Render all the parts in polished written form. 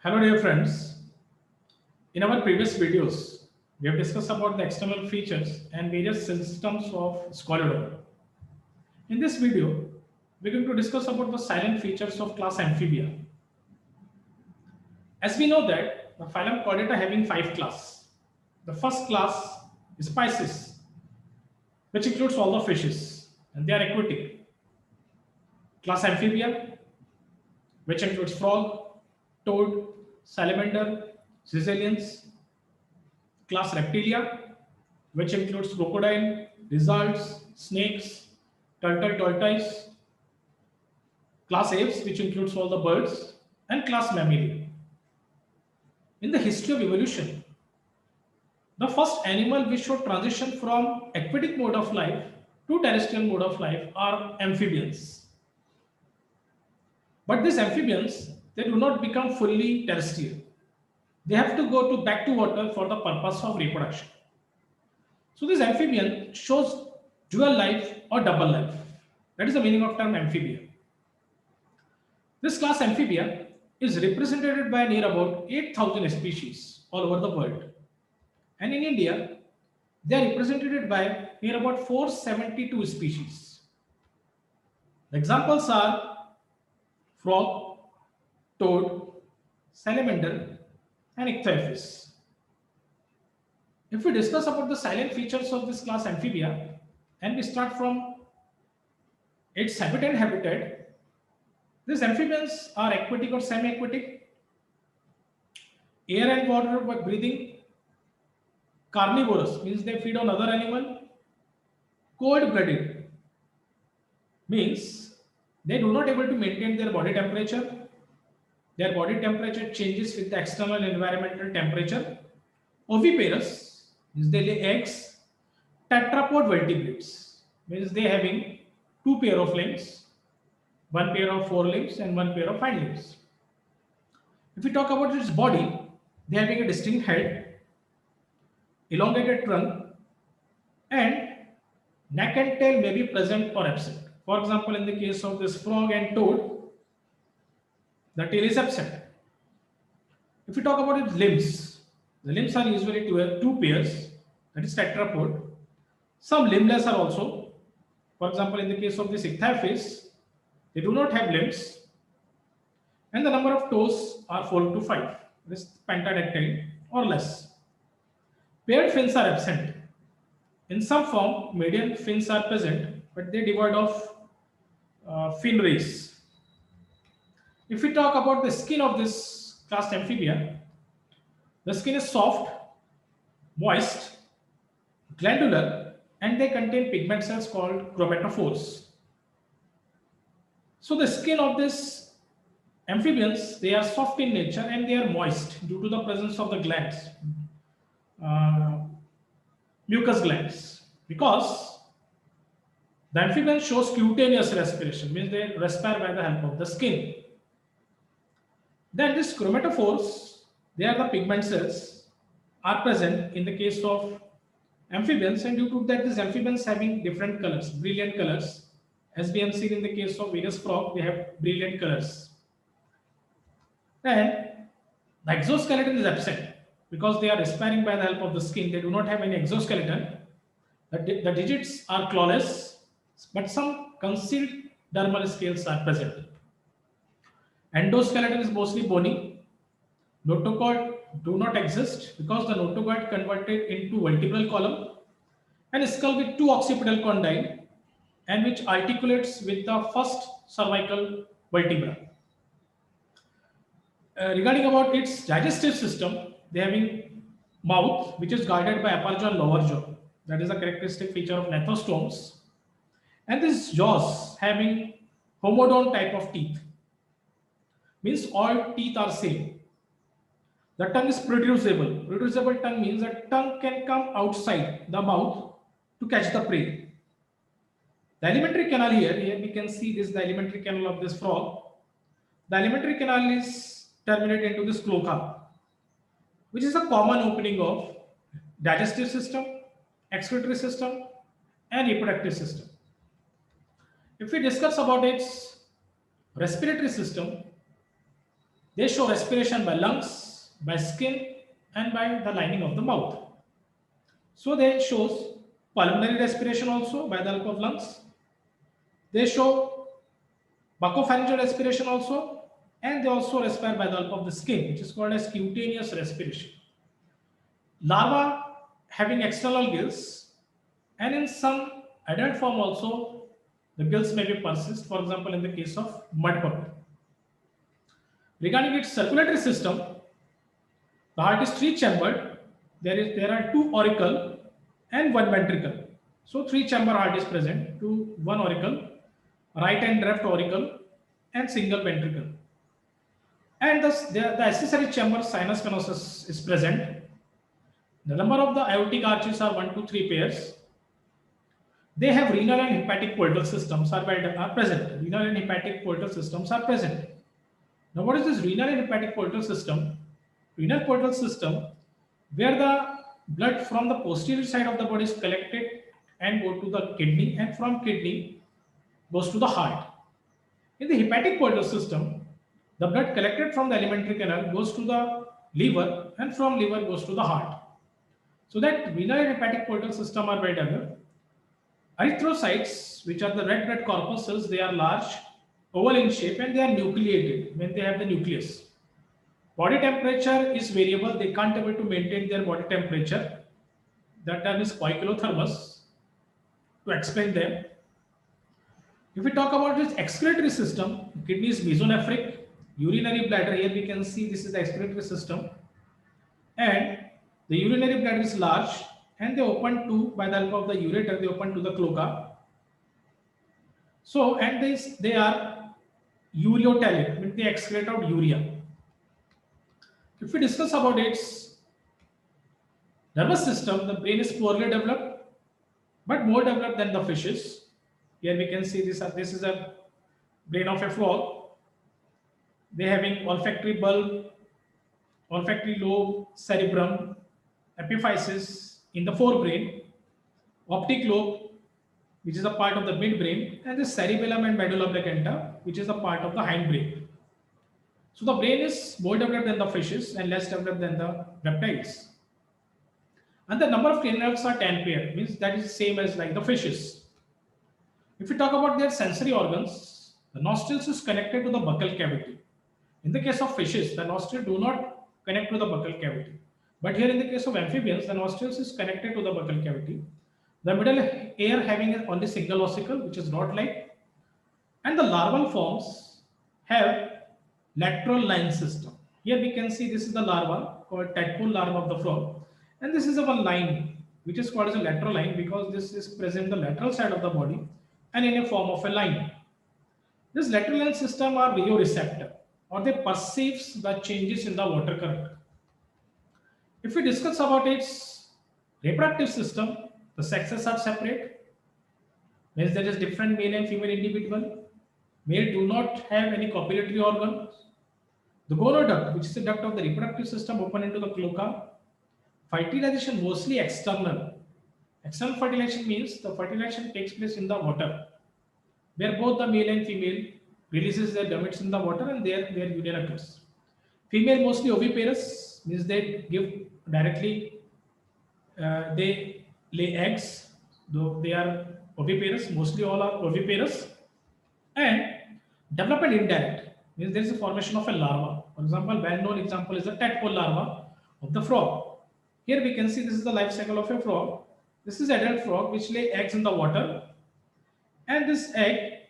Hello dear friends. In our previous videos, we have discussed about the external features and various systems of Scholar. In this video, we're going to discuss about the silent features of class Amphibia. As we know that the phylum Chordata having five classes. The first class is Pisces, which includes all the fishes, and they are aquatic. Class Amphibia, which includes frog, toad, salamander, caecilians. Class Reptilia, which includes crocodile, lizards, snakes, turtle, tortoise. Class Apes, which includes all the birds, and class Mammalia. In the history of evolution, the first animal which should transition from aquatic mode of life to terrestrial mode of life are amphibians. But these amphibians, they do not become fully terrestrial. They have to go to back to water for the purpose of reproduction. So this amphibian shows dual life or double life. That is the meaning of term amphibia. This class amphibia is represented by near about 8,000 species all over the world. And in India, they are represented by near about 472 species. The examples are frog, toad, salamander, and ichthyophis. If we discuss about the silent features of this class amphibia, and we start from its habitat, these amphibians are aquatic or semi-aquatic, air and water breathing, carnivorous means they feed on other animal, cold-blooded means they do not able to maintain their body temperature. Their body temperature changes with the external environmental temperature. Oviparous means they lay eggs. Tetrapod vertebrates means they having two pair of limbs, one pair of forelimbs and one pair of hind limbs. If we talk about its body, they having a distinct head, elongated trunk, and neck and tail may be present or absent. For example, in the case of this frog and toad, the tail is absent. If we talk about its limbs, the limbs are usually two pairs, that is tetrapod. Some limbless are also. For example, in the case of this ichthyophis, they do not have limbs, and the number of toes are 4 to 5, this pentadactyl or less. Paired fins are absent. In some form, median fins are present, but they devoid of fin rays. If we talk about the skin of this class amphibia, the skin is soft, moist, glandular, and they contain pigment cells called chromatophores. So the skin of this amphibians, they are soft in nature and they are moist due to the presence of the glands, uh, mucus glands, because the amphibian shows cutaneous respiration, means they respire by the help of the skin. Then these chromatophores, they are the pigment cells, are present in the case of amphibians, and due to that, these amphibians having different colors, brilliant colors. As we have seen in the case of various frogs, they have brilliant colors. And the exoskeleton is absent because they are respiring by the help of the skin. They do not have any exoskeleton. The digits are clawless, but some concealed dermal scales are present. Endoskeleton is mostly bony. Notochord do not exist because the notochord converted into vertebral column, and skull with two occipital condyle and which articulates with the first cervical vertebra. Regarding about its digestive system, they having mouth which is guarded by upper jaw and lower jaw. That is a characteristic feature of gnathostomes. And this jaws having homodont type of teeth. Means all teeth are same. The tongue is producible. Producible tongue means that tongue can come outside the mouth to catch the prey. The alimentary canal here we can see this the alimentary canal of this frog. The alimentary canal is terminated into this cloaca, which is a common opening of digestive system, excretory system, and reproductive system. If we discuss about its respiratory system, They show respiration by lungs, by skin, and by the lining of the mouth. So they shows pulmonary respiration also by the help of lungs. They show buccopharyngeal respiration also, and they also respire by the help of the skin, which is called as cutaneous respiration. Larva having external gills, and in some adult form also, the gills may be persist. For example, in the case of mud puppy. Regarding its circulatory system, the heart is three-chambered. There are two auricle and one ventricle. So three-chamber heart is present. One auricle, right and left auricle, and single ventricle. And thus the accessory chamber sinus venosus is present. The number of the aortic arches are 1 to 3 pairs. They have renal and hepatic portal systems are present. Renal and hepatic portal systems are present. Now, what is this renal and hepatic portal system? Renal portal system, where the blood from the posterior side of the body is collected and go to the kidney, and from kidney goes to the heart. In the hepatic portal system, the blood collected from the alimentary canal goes to the liver, and from liver goes to the heart. So that renal and hepatic portal system are well developed. Erythrocytes, which are the red blood corpuscles, they are large, oval in shape, and they are nucleated when they have the nucleus. Body temperature is variable. They can't able to maintain their body temperature. That term is poikilothermos. To explain them, if we talk about this excretory system, kidney is mesonephric, urinary bladder. Here we can see this is the excretory system, and the urinary bladder is large, and they open to by the help of the ureter. They open to the cloaca. So, and they are ureotelic, means they excrete out urea. If we discuss about its nervous system, the brain is poorly developed, but more developed than the fishes. Here we can see this is a brain of a frog. They having olfactory bulb, olfactory lobe, cerebrum, epiphysis in the forebrain, optic lobe, which is a part of the midbrain, and the cerebellum and medulla oblongata, which is a part of the hindbrain. So the brain is more developed than the fishes and less developed than the reptiles. And the number of cranial nerves are 10 pair, means that is same as like the fishes. If we talk about their sensory organs, the nostrils is connected to the buccal cavity. In the case of fishes, the nostrils do not connect to the buccal cavity. But here in the case of amphibians, the nostrils is connected to the buccal cavity. The middle air having only single ossicle, which is rod-like, and the larval forms have lateral line system. Here we can see this is the larva called tadpole larva of the frog, and this is a one line which is called as a lateral line because this is present in the lateral side of the body and in a form of a line. This lateral line system are rheoreceptor, or they perceives the changes in the water current. If we discuss about its reproductive system, the sexes are separate, means there is different male and female individual. Male do not have any copulatory organ. The gonoduct, which is the duct of the reproductive system, open into the cloaca. Fertilization mostly external. External fertilization means the fertilization takes place in the water, where both the male and female releases their gametes in the water and their union occurs. Female mostly oviparous, means they give directly, they lay eggs, though they are oviparous, mostly all are oviparous. And development indirect, means there is a formation of a larva. For example, well-known example is the tadpole larva of the frog. Here we can see this is the life cycle of a frog. This is adult frog which lay eggs in the water, and this egg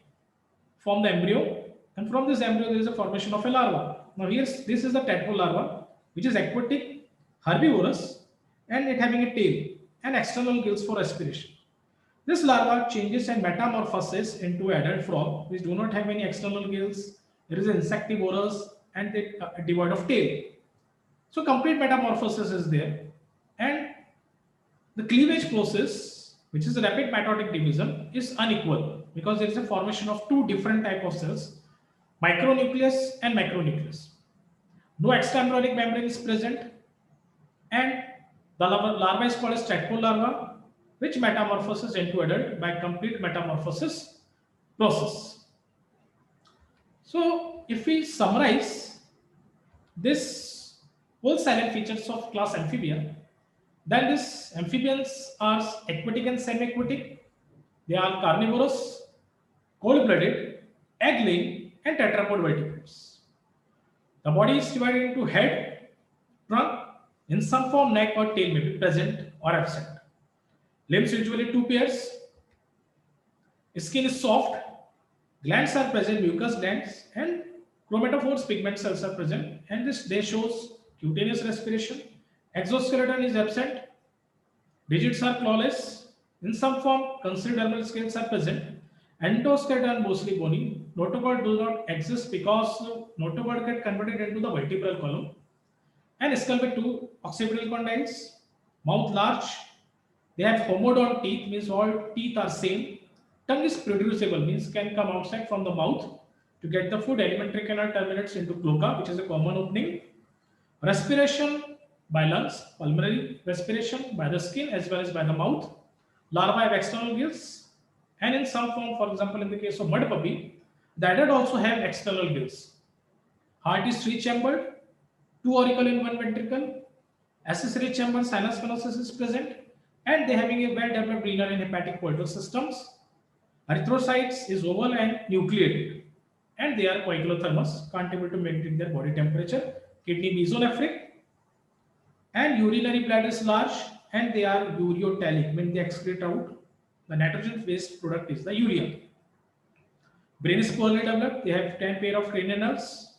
form the embryo, and from this embryo there is a formation of a larva. Now here this is the tadpole larva, which is aquatic, herbivorous, and it having a tail and external gills for respiration. This larva changes and metamorphoses into adult frog, which do not have any external gills. It is insectivorous and they devoid of tail. So complete metamorphosis is there, and the cleavage process, which is the rapid mitotic division, is unequal because there is a formation of two different type of cells, micronucleus and macronucleus. No extraembryonic membrane is present, and the larva is called as tadpole larva, which metamorphoses into adult by complete metamorphosis process. So if we summarize this whole silent features of class Amphibia. Then these amphibians are aquatic and semi-aquatic. They are carnivorous, cold-blooded, egg-laying, and tetrapod vertebrates. The body is divided into head, trunk, in some form neck or tail may be present or absent. Limbs usually two pairs. Skin is soft. Glands are present, mucous glands, and chromatophores pigment cells are present. And this day shows cutaneous respiration. Exoskeleton is absent. Digits are clawless. In some form, considerable scales are present. Endoskeleton mostly bony. Notochord do not exist because notochord get converted into the vertebral column. And skull with two occipital condyles. Mouth large. They have homodont teeth, means all teeth are same. Tongue is producible, means can come outside from the mouth to get the food. Alimentary canal terminates into cloaca, which is a common opening. Respiration by lungs, pulmonary respiration by the skin as well as by the mouth. Larvae have external gills, and in some form, for example, in the case of mud puppy, the adult also have external gills. Heart is three-chambered, two auricle in one ventricle. Accessory chamber sinus venosus is present, and they having a well-developed renal and hepatic portal systems. Erythrocytes is oval and nucleated, and they are coagulothermous, contribute to maintain their body temperature. Kidney mesonephric, and urinary bladder is large, and they are ureotelic, when they excrete out the nitrogen based product is the urea. Brain is poorly developed. They have 10 pair of cranial nerves.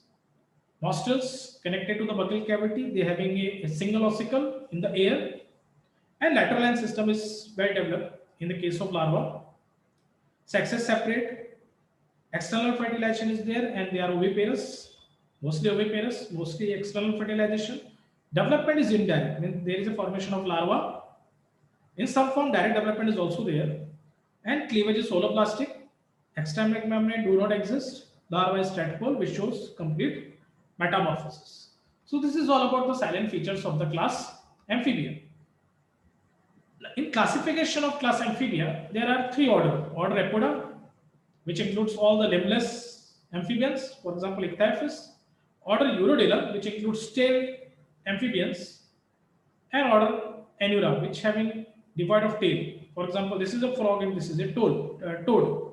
Nostrils connected to the buccal cavity. They having a single ossicle in the air, and lateral line system is well developed in the case of larva. Sexes separate. External fertilization is there, and they are oviparous, mostly external fertilization. Development is indirect, when there is a formation of larva. In some form, direct development is also there, and cleavage is holoplastic. Extrameric membrane do not exist. Larva is tadpole, which shows complete metamorphosis. So this is all about the silent features of the class Amphibia. In classification of class Amphibia, there are three orders. Order Apoda, which includes all the limbless amphibians, for example, Ichthyophis. Order Urodela, which includes tail amphibians. And order Anura, which having devoid of tail. For example, this is a frog and this is a toad.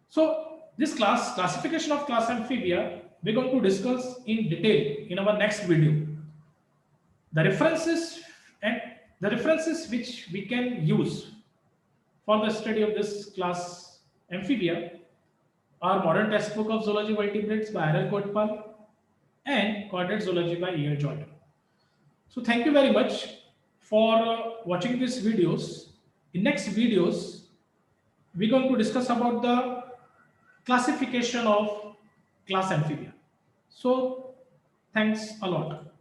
So this classification of class Amphibia, we're going to discuss in detail in our next video. The references which we can use for the study of this class Amphibia are Modern Textbook of Zoology Vertebrates by R.L. Kotpal and Chordate Zoology by E.R. Jordan. So thank you very much for watching these videos. In next videos, we're going to discuss about the classification of class Amphibia. So thanks a lot.